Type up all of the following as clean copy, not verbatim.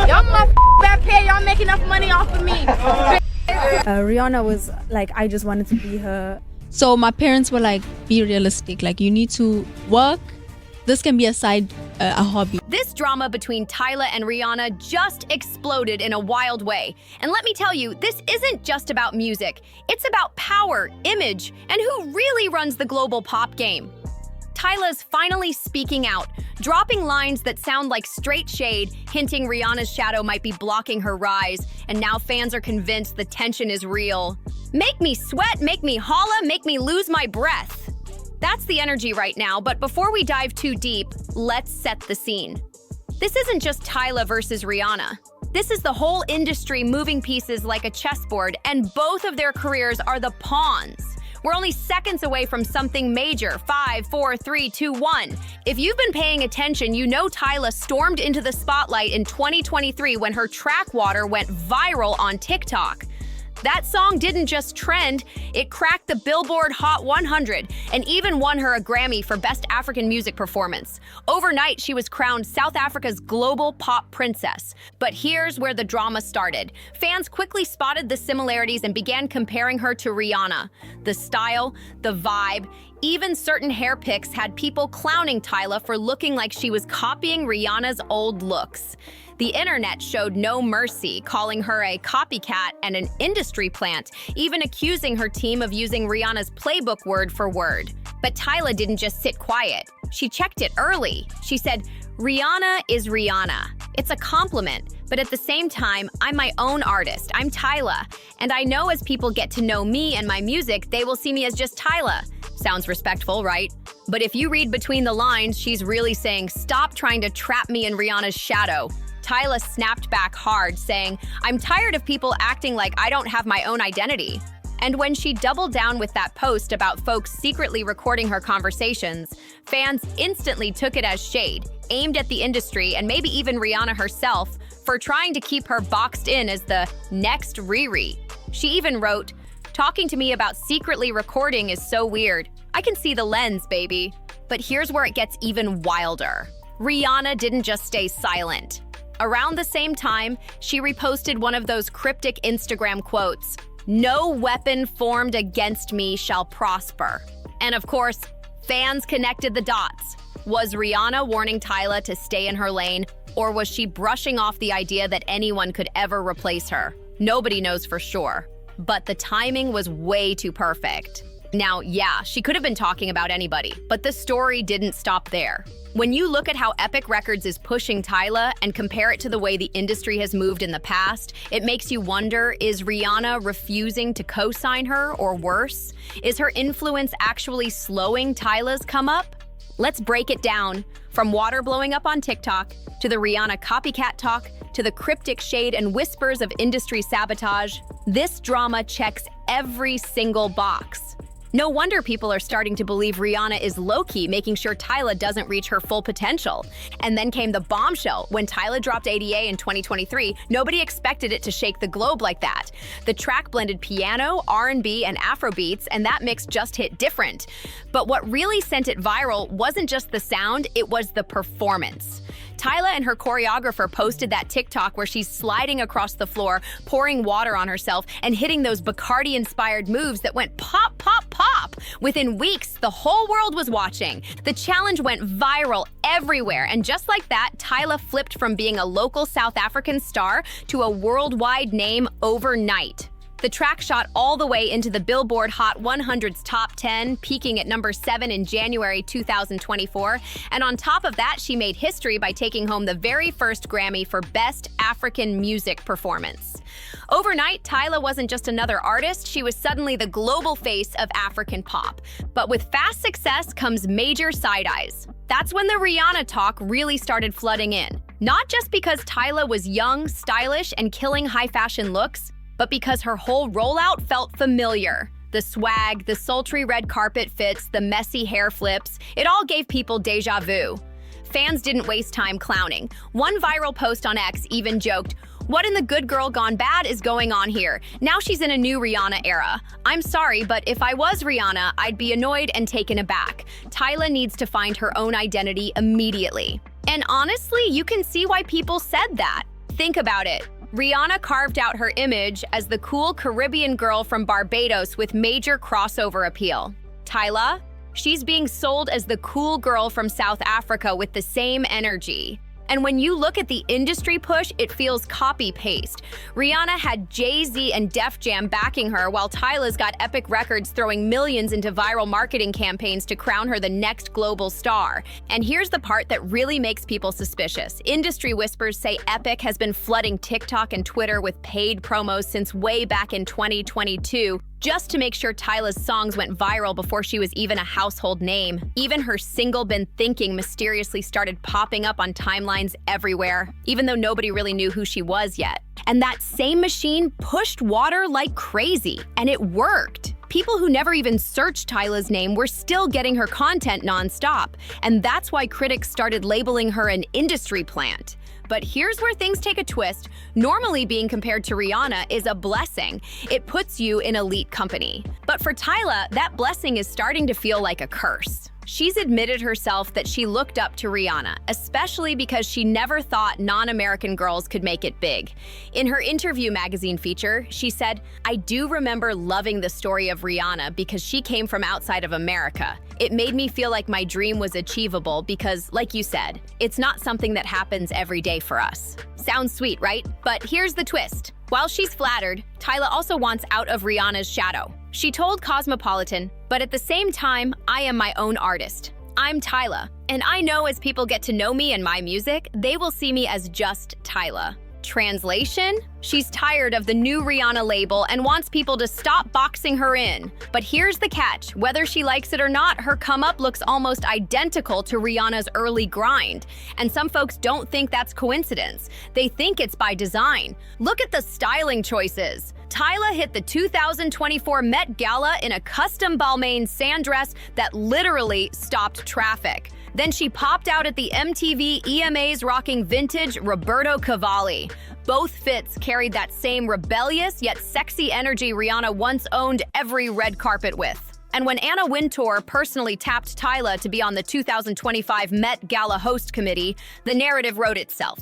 Y'all motherfuckers better pay. Y'all make enough money off of me. Rihanna was like, I just wanted to be her. So my parents were like, be realistic. Like, you need to work. This can be a hobby. This drama between Tyla and Rihanna just exploded in a wild way. And let me tell you, this isn't just about music. It's about power, image, and who really runs the global pop game. Tyla's finally speaking out, dropping lines that sound like straight shade, hinting Rihanna's shadow might be blocking her rise, and now fans are convinced the tension is real. Make me sweat, make me holla, make me lose my breath. That's the energy right now, but before we dive too deep, let's set the scene. This isn't just Tyla versus Rihanna. This is the whole industry moving pieces like a chessboard, and both of their careers are the pawns. We're only seconds away from something major. 5, 4, 3, 2, 1. If you've been paying attention, you know Tyla stormed into the spotlight in 2023 when her track Water went viral on TikTok. That song didn't just trend, it cracked the Billboard Hot 100 and even won her a Grammy for Best African Music Performance. Overnight, she was crowned South Africa's global pop princess. But here's where the drama started. Fans quickly spotted the similarities and began comparing her to Rihanna. The style, the vibe, even certain hair pics had people clowning Tyla for looking like she was copying Rihanna's old looks. The internet showed no mercy, calling her a copycat and an industry plant, even accusing her team of using Rihanna's playbook word for word. But Tyla didn't just sit quiet. She checked it early. She said, "Rihanna is Rihanna. It's a compliment, but at the same time, I'm my own artist. I'm Tyla. And I know as people get to know me and my music, they will see me as just Tyla." Sounds respectful, right? But if you read between the lines, she's really saying, "Stop trying to trap me in Rihanna's shadow." Tyla snapped back hard, saying, "I'm tired of people acting like I don't have my own identity." And when she doubled down with that post about folks secretly recording her conversations, fans instantly took it as shade, aimed at the industry and maybe even Rihanna herself for trying to keep her boxed in as the next Riri. She even wrote, "Talking to me about secretly recording is so weird. I can see the lens, baby." But here's where it gets even wilder. Rihanna didn't just stay silent. Around the same time, she reposted one of those cryptic Instagram quotes, "No weapon formed against me shall prosper." And of course, fans connected the dots. Was Rihanna warning Tyla to stay in her lane, or was she brushing off the idea that anyone could ever replace her? Nobody knows for sure, but the timing was way too perfect. Now, yeah, she could have been talking about anybody, but the story didn't stop there. When you look at how Epic Records is pushing Tyla and compare it to the way the industry has moved in the past, it makes you wonder, is Rihanna refusing to co-sign her, or worse? Is her influence actually slowing Tyla's come up? Let's break it down. From Water blowing up on TikTok, to the Rihanna copycat talk, to the cryptic shade and whispers of industry sabotage, this drama checks every single box. No wonder people are starting to believe Rihanna is low-key, making sure Tyla doesn't reach her full potential. And then came the bombshell. When Tyla dropped ADA in 2023, nobody expected it to shake the globe like that. The track blended piano, R&B, and Afro beats, and that mix just hit different. But what really sent it viral wasn't just the sound, it was the performance. Tyla and her choreographer posted that TikTok where she's sliding across the floor, pouring water on herself, and hitting those Bacardi-inspired moves that went pop, pop, pop. Within weeks, the whole world was watching. The challenge went viral everywhere, and just like that, Tyla flipped from being a local South African star to a worldwide name overnight. The track shot all the way into the Billboard Hot 100's top 10, peaking at number 7 in January 2024. And on top of that, she made history by taking home the very first Grammy for Best African Music Performance. Overnight, Tyla wasn't just another artist, she was suddenly the global face of African pop. But with fast success comes major side eyes. That's when the Rihanna talk really started flooding in. Not just because Tyla was young, stylish, and killing high fashion looks, but because her whole rollout felt familiar. The swag, the sultry red carpet fits, the messy hair flips, it all gave people deja vu. Fans didn't waste time clowning. One viral post on X even joked, "What in the good girl gone bad is going on here? Now she's in a new Rihanna era. I'm sorry, but if I was Rihanna, I'd be annoyed and taken aback. Tyla needs to find her own identity immediately." And honestly, you can see why people said that. Think about it. Rihanna carved out her image as the cool Caribbean girl from Barbados with major crossover appeal. Tyla, she's being sold as the cool girl from South Africa with the same energy. And when you look at the industry push, it feels copy-paste. Rihanna had Jay-Z and Def Jam backing her, while Tyla's got Epic Records throwing millions into viral marketing campaigns to crown her the next global star. And here's the part that really makes people suspicious. Industry whispers say Epic has been flooding TikTok and Twitter with paid promos since way back in 2022, just to make sure Tyla's songs went viral before she was even a household name. Even her single Been Thinking mysteriously started popping up on timelines everywhere, even though nobody really knew who she was yet. And that same machine pushed water like crazy, and it worked. People who never even searched Tyla's name were still getting her content nonstop, and that's why critics started labeling her an industry plant. But here's where things take a twist. Normally being compared to Rihanna is a blessing. It puts you in elite company. But for Tyla, that blessing is starting to feel like a curse. She's admitted herself that she looked up to Rihanna, especially because she never thought non-American girls could make it big. In her Interview magazine feature, she said, "I do remember loving the story of Rihanna because she came from outside of America. It made me feel like my dream was achievable because, like you said, it's not something that happens every day for us." Sounds sweet, right? But here's the twist. While she's flattered, Tyla also wants out of Rihanna's shadow. She told Cosmopolitan, "But at the same time, I am my own artist. I'm Tyla, and I know as people get to know me and my music, they will see me as just Tyla." Translation? She's tired of the new Rihanna label and wants people to stop boxing her in. But here's the catch. Whether she likes it or not, her come-up looks almost identical to Rihanna's early grind. And some folks don't think that's coincidence. They think it's by design. Look at the styling choices. Tyla hit the 2024 Met Gala in a custom Balmain sand dress that literally stopped traffic. Then she popped out at the MTV EMAs rocking vintage Roberto Cavalli. Both fits carried that same rebellious yet sexy energy Rihanna once owned every red carpet with. And when Anna Wintour personally tapped Tyla to be on the 2025 Met Gala host committee, the narrative wrote itself.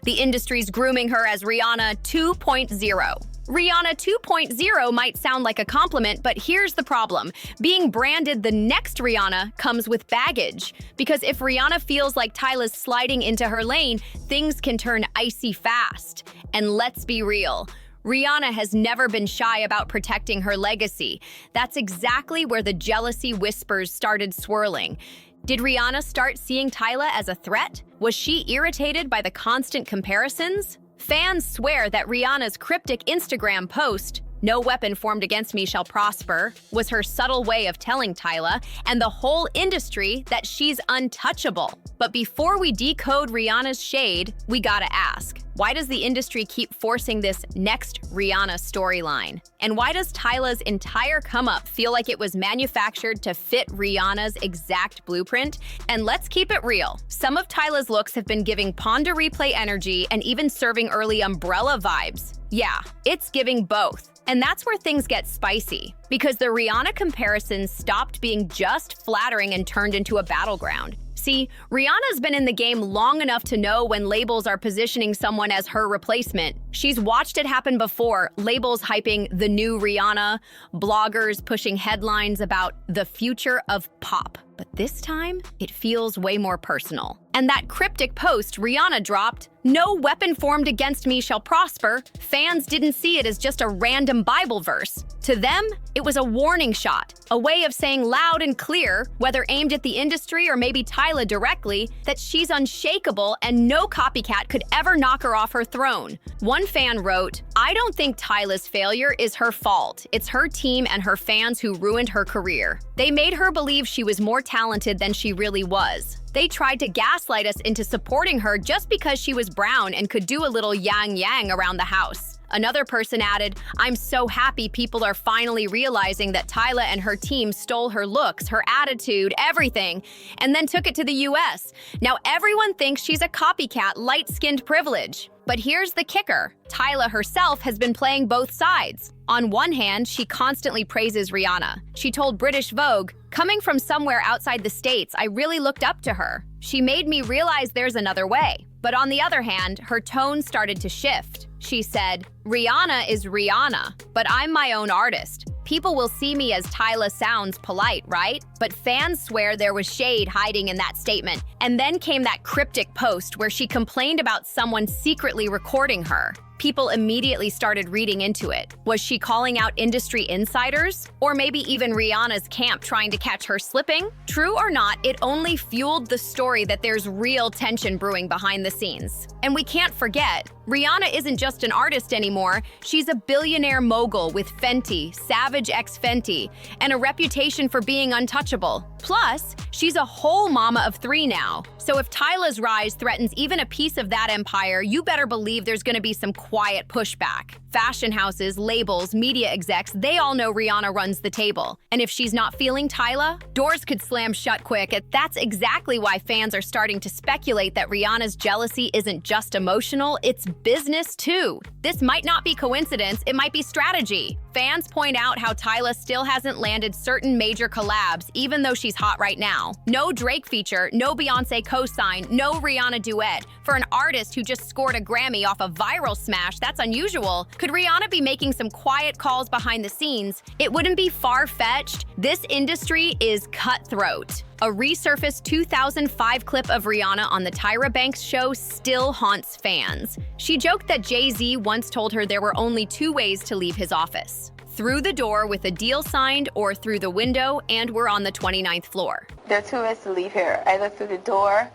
The industry's grooming her as Rihanna 2.0. Rihanna 2.0 might sound like a compliment, but here's the problem. Being branded the next Rihanna comes with baggage. Because if Rihanna feels like Tyla's sliding into her lane, things can turn icy fast. And let's be real. Rihanna has never been shy about protecting her legacy. That's exactly where the jealousy whispers started swirling. Did Rihanna start seeing Tyla as a threat? Was she irritated by the constant comparisons? Fans swear that Rihanna's cryptic Instagram post, "No weapon formed against me shall prosper," was her subtle way of telling Tyla and the whole industry that she's untouchable. But before we decode Rihanna's shade, we gotta ask, why does the industry keep forcing this next Rihanna storyline? And why does Tyla's entire come-up feel like it was manufactured to fit Rihanna's exact blueprint? And let's keep it real. Some of Tyla's looks have been giving Ponder Replay energy and even serving early Umbrella vibes. Yeah, it's giving both. And that's where things get spicy, because the Rihanna comparisons stopped being just flattering and turned into a battleground. See, Rihanna's been in the game long enough to know when labels are positioning someone as her replacement. She's watched it happen before, labels hyping the new Rihanna, bloggers pushing headlines about the future of pop. But this time, it feels way more personal. And that cryptic post Rihanna dropped, "No weapon formed against me shall prosper," fans didn't see it as just a random Bible verse. To them, it was a warning shot, a way of saying loud and clear, whether aimed at the industry or maybe Tyla directly, that she's unshakable and no copycat could ever knock her off her throne. One fan wrote, "I don't think Tyla's failure is her fault. It's her team and her fans who ruined her career. They made her believe she was more talented than she really was. They tried to gaslight us into supporting her just because she was brown and could do a little yang-yang around the house." Another person added, "I'm so happy people are finally realizing that Tyla and her team stole her looks, her attitude, everything, and then took it to the US. Now everyone thinks she's a copycat, light-skinned privilege." But here's the kicker. Tyla herself has been playing both sides. On one hand, she constantly praises Rihanna. She told British Vogue, "Coming from somewhere outside the States, I really looked up to her. She made me realize there's another way. But on the other hand, her tone started to shift. She said, Rihanna is Rihanna, but I'm my own artist. People will see me as Tyla sounds polite, right? But fans swear there was shade hiding in that statement. And then came that cryptic post where she complained about someone secretly recording her. People immediately started reading into it. Was she calling out industry insiders? Or maybe even Rihanna's camp trying to catch her slipping? True or not, it only fueled the story that there's real tension brewing behind the scenes. And we can't forget, Rihanna isn't just an artist anymore, she's a billionaire mogul with Fenty, Savage X Fenty, and a reputation for being untouchable. Plus, she's a whole mama of 3 now. So if Tyla's rise threatens even a piece of that empire, you better believe there's gonna be some quiet pushback. Fashion houses, labels, media execs, they all know Rihanna runs the table. And if she's not feeling Tyla, doors could slam shut quick. That's exactly why fans are starting to speculate that Rihanna's jealousy isn't just emotional, it's business too. This might not be coincidence, it might be strategy. Fans point out how Tyla still hasn't landed certain major collabs, even though she's hot right now. No Drake feature, no Beyonce co-sign, no Rihanna duet. For an artist who just scored a Grammy off a viral smash, that's unusual. Could Rihanna be making some quiet calls behind the scenes? It wouldn't be far-fetched. This industry is cutthroat. A resurfaced 2005 clip of Rihanna on the Tyra Banks show still haunts fans. She joked that Jay-Z once told her there were only 2 ways to leave his office: through the door with a deal signed or through the window, and we're on the 29th floor. There are 2 ways to leave here, either through the door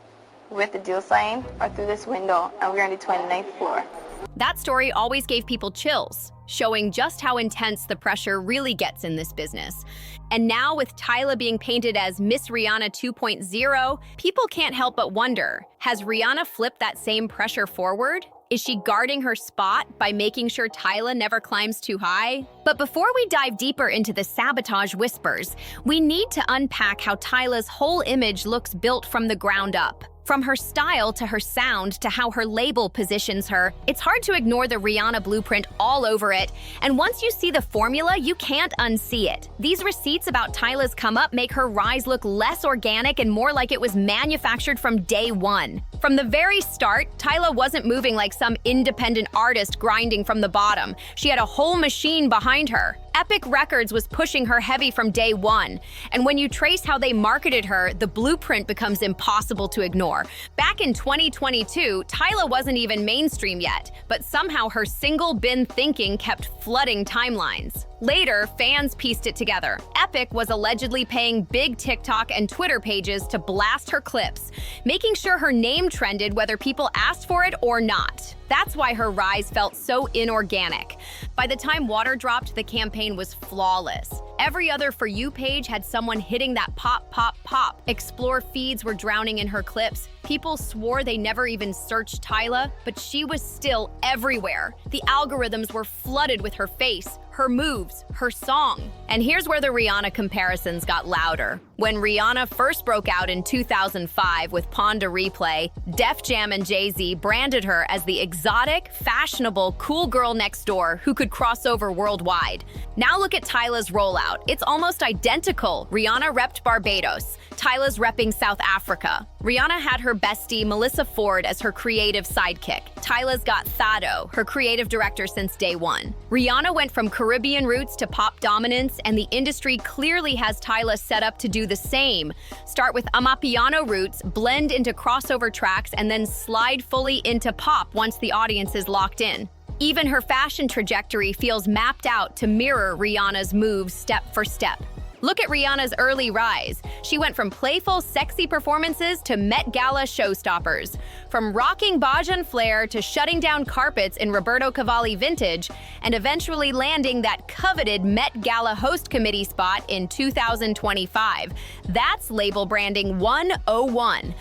with the deal signed or through this window, and we're on the 29th floor. That story always gave people chills, showing just how intense the pressure really gets in this business. And now with Tyla being painted as Miss Rihanna 2.0, people can't help but wonder, has Rihanna flipped that same pressure forward? Is she guarding her spot by making sure Tyla never climbs too high? But before we dive deeper into the sabotage whispers, we need to unpack how Tyla's whole image looks built from the ground up. From her style to her sound to how her label positions her, it's hard to ignore the Rihanna blueprint all over it. And once you see the formula, you can't unsee it. These receipts about Tyla's come up make her rise look less organic and more like it was manufactured from day one. From the very start, Tyla wasn't moving like some independent artist grinding from the bottom. She had a whole machine behind her. Epic Records was pushing her heavy from day one. And when you trace how they marketed her, the blueprint becomes impossible to ignore. Back in 2022, Tyla wasn't even mainstream yet, but somehow her single bin thinking kept flooding timelines. Later, fans pieced it together. Epic was allegedly paying big TikTok and Twitter pages to blast her clips, making sure her name trended whether people asked for it or not. That's why her rise felt so inorganic. By the time Water dropped, the campaign was flawless. Every other For You page had someone hitting that pop, pop, pop. Explore feeds were drowning in her clips. People swore they never even searched Tyla, but she was still everywhere. The algorithms were flooded with her face, her moves, her song. And here's where the Rihanna comparisons got louder. When Rihanna first broke out in 2005 with Pon de Replay, Def Jam and Jay-Z branded her as the exotic, fashionable, cool girl next door who could cross over worldwide. Now look at Tyla's rollout. It's almost identical. Rihanna repped Barbados. Tyla's repping South Africa. Rihanna had her bestie Melissa Ford as her creative sidekick. Tyla's got Thado, her creative director since day one. Rihanna went from Caribbean roots to pop dominance, and the industry clearly has Tyla set up to do the same. Start with Amapiano roots, blend into crossover tracks, and then slide fully into pop once the audience is locked in. Even her fashion trajectory feels mapped out to mirror Rihanna's moves step for step. Look at Rihanna's early rise. She went from playful, sexy performances to Met Gala showstoppers. From rocking Bajan flair to shutting down carpets in Roberto Cavalli vintage, and eventually landing that coveted Met Gala host committee spot in 2025. That's label branding 101.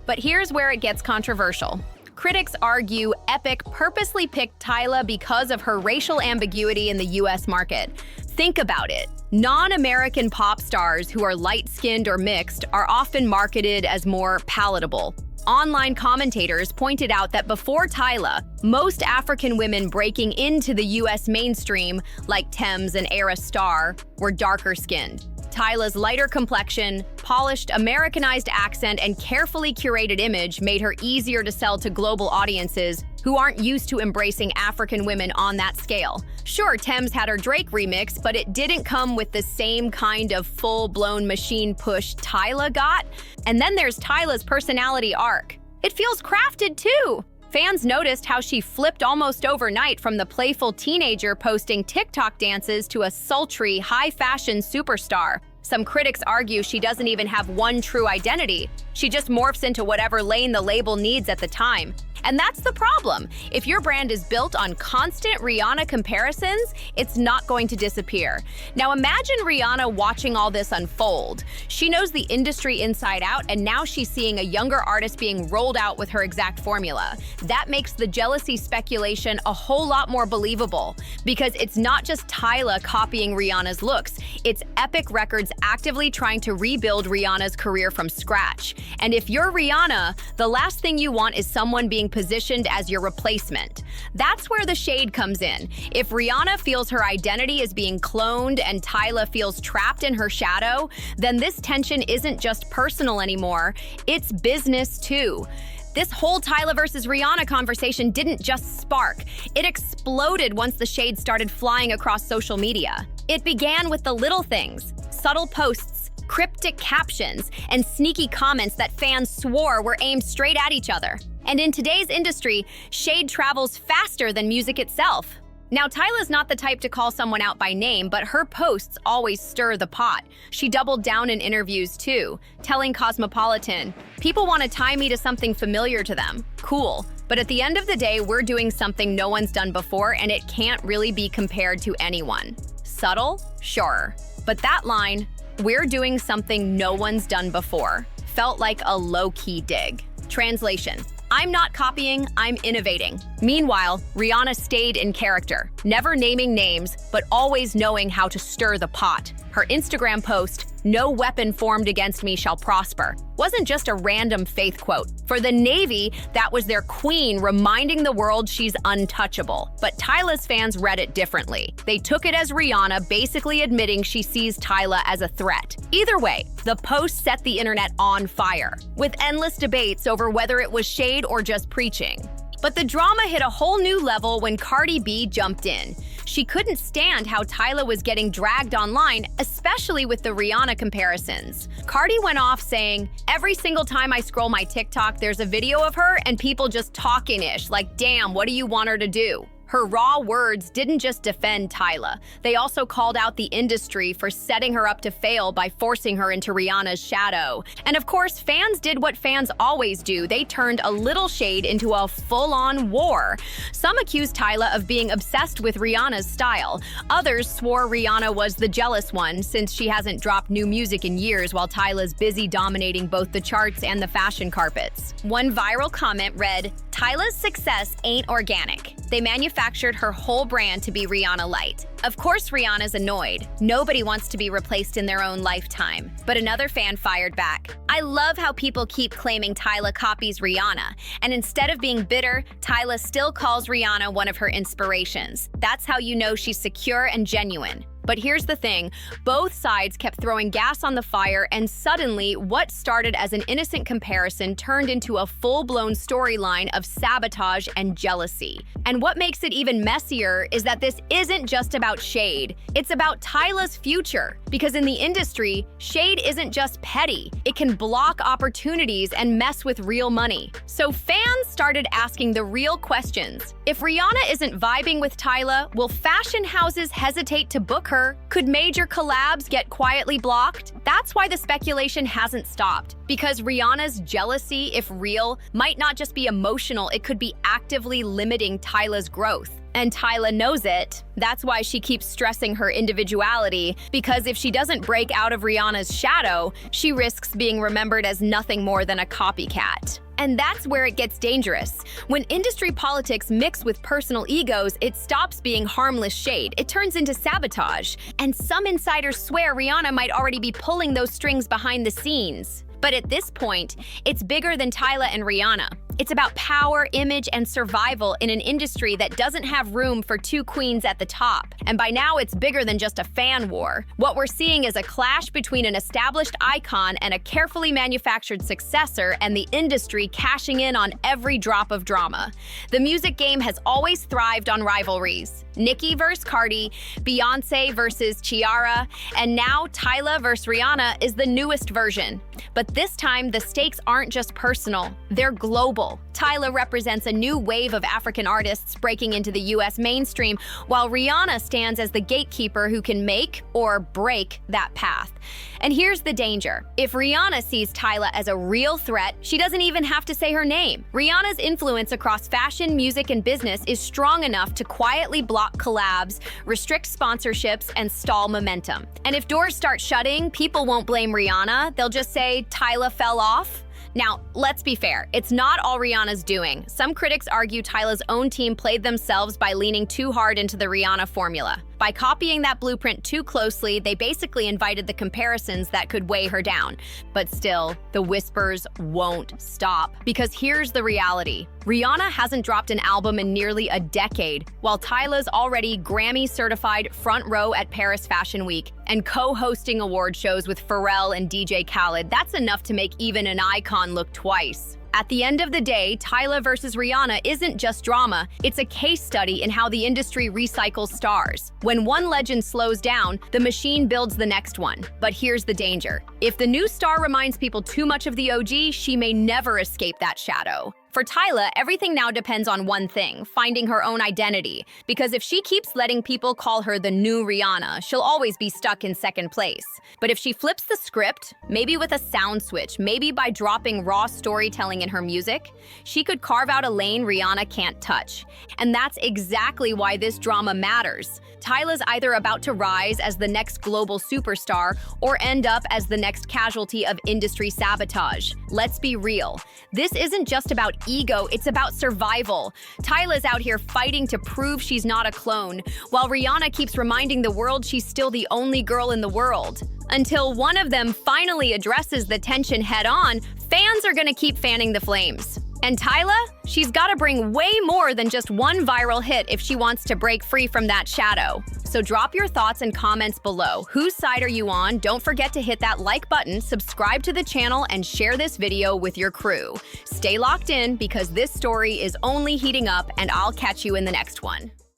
But here's where it gets controversial. Critics argue Epic purposely picked Tyla because of her racial ambiguity in the US market. Think about it. Non-American pop stars who are light-skinned or mixed are often marketed as more palatable. Online commentators pointed out that before Tyla, most African women breaking into the US mainstream, like Thames and Era Star, were darker-skinned. Tyla's lighter complexion, polished Americanized accent, and carefully curated image made her easier to sell to global audiences who aren't used to embracing African women on that scale. Sure, Thames had her Drake remix, but it didn't come with the same kind of full-blown machine push Tyla got. And then there's Tyla's personality arc. It feels crafted too. Fans noticed how she flipped almost overnight from the playful teenager posting TikTok dances to a sultry, high-fashion superstar. Some critics argue she doesn't even have one true identity. She just morphs into whatever lane the label needs at the time. And that's the problem. If your brand is built on constant Rihanna comparisons, it's not going to disappear. Now imagine Rihanna watching all this unfold. She knows the industry inside out, and now she's seeing a younger artist being rolled out with her exact formula. That makes the jealousy speculation a whole lot more believable, because it's not just Tyla copying Rihanna's looks, it's Epic Records actively trying to rebuild Rihanna's career from scratch. And if you're Rihanna, the last thing you want is someone being positioned as your replacement. That's where the shade comes in. If Rihanna feels her identity is being cloned and Tyla feels trapped in her shadow, then this tension isn't just personal anymore, it's business too. This whole Tyla versus Rihanna conversation didn't just spark. It exploded once the shade started flying across social media. It began with the little things, subtle posts, cryptic captions, and sneaky comments that fans swore were aimed straight at each other. And in today's industry, shade travels faster than music itself. Now, Tyla's not the type to call someone out by name, but her posts always stir the pot. She doubled down in interviews too, telling Cosmopolitan, "People want to tie me to something familiar to them. Cool. But at the end of the day, we're doing something no one's done before, and it can't really be compared to anyone." Subtle? Sure. But that line, "We're doing something no one's done before," felt like a low-key dig. Translation: I'm not copying, I'm innovating. Meanwhile, Rihanna stayed in character, never naming names, but always knowing how to stir the pot. Her Instagram post, "No weapon formed against me shall prosper," wasn't just a random faith quote. For the Navy, that was their queen reminding the world she's untouchable. But Tyla's fans read it differently. They took it as Rihanna basically admitting she sees Tyla as a threat. Either way, the post set the internet on fire, with endless debates over whether it was shade or just preaching. But the drama hit a whole new level when Cardi B jumped in. She couldn't stand how Tyla was getting dragged online, especially with the Rihanna comparisons. Cardi went off saying, "Every single time I scroll my TikTok, there's a video of her and people just talking-ish, like, damn, what do you want her to do?" Her raw words didn't just defend Tyla. They also called out the industry for setting her up to fail by forcing her into Rihanna's shadow. And of course, fans did what fans always do. They turned a little shade into a full-on war. Some accused Tyla of being obsessed with Rihanna's style. Others swore Rihanna was the jealous one, since she hasn't dropped new music in years while Tyla's busy dominating both the charts and the fashion carpets. One viral comment read, "Tyla's success ain't organic. They manufactured her whole brand to be Rihanna light." Of course Rihanna's annoyed. Nobody wants to be replaced in their own lifetime. But another fan fired back, "I love how people keep claiming Tyla copies Rihanna. And instead of being bitter, Tyla still calls Rihanna one of her inspirations. That's how you know she's secure and genuine." But here's the thing, both sides kept throwing gas on the fire, and suddenly what started as an innocent comparison turned into a full-blown storyline of sabotage and jealousy. And what makes it even messier is that this isn't just about shade, it's about Tyla's future. Because in the industry, shade isn't just petty, it can block opportunities and mess with real money. So fans started asking the real questions. If Rihanna isn't vibing with Tyla, will fashion houses hesitate to book her? Could major collabs get quietly blocked? That's why the speculation hasn't stopped. Because Rihanna's jealousy, if real, might not just be emotional, it could be actively limiting Tyla's growth. And Tyla knows it. That's why she keeps stressing her individuality, because if she doesn't break out of Rihanna's shadow, she risks being remembered as nothing more than a copycat. And that's where it gets dangerous. When industry politics mix with personal egos, it stops being harmless shade. It turns into sabotage. And some insiders swear Rihanna might already be pulling those strings behind the scenes. But at this point, it's bigger than Tyla and Rihanna. It's about power, image, and survival in an industry that doesn't have room for two queens at the top. And by now, it's bigger than just a fan war. What we're seeing is a clash between an established icon and a carefully manufactured successor, and the industry cashing in on every drop of drama. The music game has always thrived on rivalries. Nicki versus Cardi, Beyonce versus Ciara, and now Tyla versus Rihanna is the newest version. But this time, the stakes aren't just personal, they're global. Tyla represents a new wave of African artists breaking into the US mainstream, while Rihanna stands as the gatekeeper who can make or break that path. And here's the danger. If Rihanna sees Tyla as a real threat, she doesn't even have to say her name. Rihanna's influence across fashion, music, and business is strong enough to quietly block collabs, restrict sponsorships, and stall momentum. And if doors start shutting, people won't blame Rihanna. They'll just say Tyla fell off. Now, let's be fair, it's not all Rihanna's doing. Some critics argue Tyla's own team played themselves by leaning too hard into the Rihanna formula. By copying that blueprint too closely, they basically invited the comparisons that could weigh her down. But still, the whispers won't stop. Because here's the reality. Rihanna hasn't dropped an album in nearly a decade, while Tyla's already Grammy-certified front row at Paris Fashion Week and co-hosting award shows with Pharrell and DJ Khaled. That's enough to make even an icon look twice. At the end of the day, Tyla versus Rihanna isn't just drama, it's a case study in how the industry recycles stars. When one legend slows down, the machine builds the next one. But here's the danger. If the new star reminds people too much of the OG, she may never escape that shadow. For Tyla, everything now depends on one thing, finding her own identity. Because if she keeps letting people call her the new Rihanna, she'll always be stuck in second place. But if she flips the script, maybe with a sound switch, maybe by dropping raw storytelling in her music, she could carve out a lane Rihanna can't touch. And that's exactly why this drama matters. Tyla's either about to rise as the next global superstar or end up as the next casualty of industry sabotage. Let's be real. This isn't just about ego, it's about survival. Tyla's out here fighting to prove she's not a clone, while Rihanna keeps reminding the world she's still the only girl in the world. Until one of them finally addresses the tension head-on, fans are gonna keep fanning the flames. And Tyla? She's gotta bring way more than just one viral hit if she wants to break free from that shadow. So drop your thoughts and comments below. Whose side are you on? Don't forget to hit that like button, subscribe to the channel, and share this video with your crew. Stay locked in because this story is only heating up, and I'll catch you in the next one.